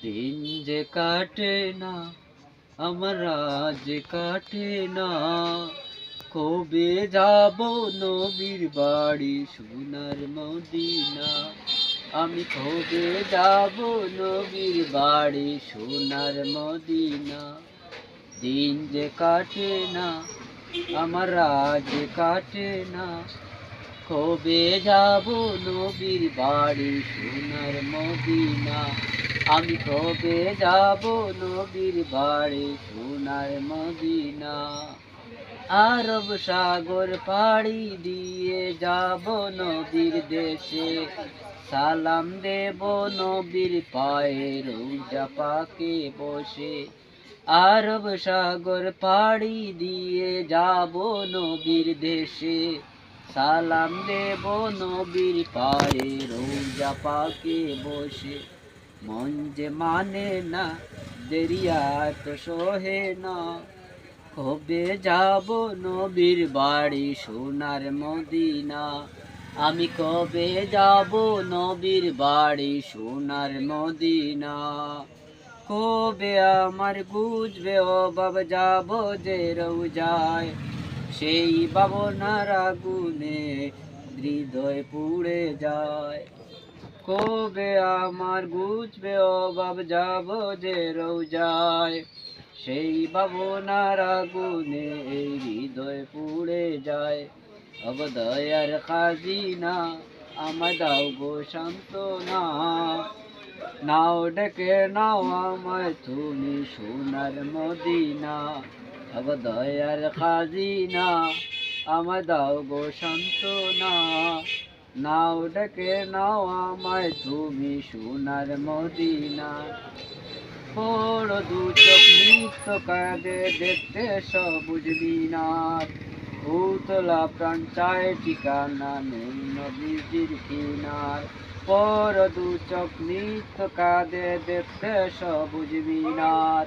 দিন যে কাটে না, আমার আজ কাটে না। কবে যাব নবীর বাড়ি সোনার মদিনা? আমি কবে যাব নবীর বাড়ি সোনার মদিনা? দিন যে কাটে না, আমার আজ কাটে না। কবে যাব নবীর বাড়ি সোনার মদিনা? আমি কবে যাব নবীর বাড়ি সোনার মদিনা? আরব সাগর পাড়ি দিয়ে যাব নবীর দেশে, সালাম দেব নবীর পায়ে রোজা পাকে বসে। আরব সাগর পাড়ি দিয়ে যাব নবীর দেশে, সালাম দেব নবীর পায়ে রোজা পাকে বসে। মন যে মানে না, দেরিয়াত সহে না। কবে যাব নবীর বাড়ি সোনার মদিনা? আমি কবে যাব নবীর বাড়ি সোনার মদিনা? কবে আমার বুঝবে অভাব, যাব যে রোজায়, সেই ভাবনার আগুনে হৃদয় পুড়ে যায়। কবে আমার বুঝবে অভাব, যাব যে রোজায়, সেই ভাবনার আগুনে এই হৃদয় পুড়ে যায়। অবদয়ার খাজিনা, আমায় দাও গো সান্ত্বনা। নাও ডেকে নাও আমায় তুমি সোনার মদিনা। অবদয়ার খাজিনা, আমায় দাও গো সান্ত্বনা। নাও ডেকে নাও আমায় তুমি সোনার মদিনা। বড় দু চোখ নিত্য কাঁদে দেখতে সবুজ মিনার, উতলা প্রাণ চায় ঠিকানা নেই নবীজির কিনার। বড় দু চোখ নিত্য কাঁদে দেখতে সবুজ মিনার,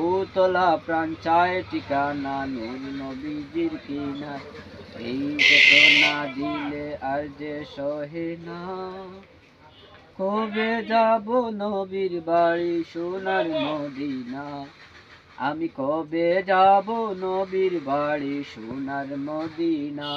উতলা প্রাণ চায় ঠিকানা নেই নবীজির কিনার। এই বেদনা দিলে আর যে সহে না, কবে যাব নবীর বাড়ি সোনার মদিনা? আমি কবে যাব নবীর বাড়ি সোনার মদিনা?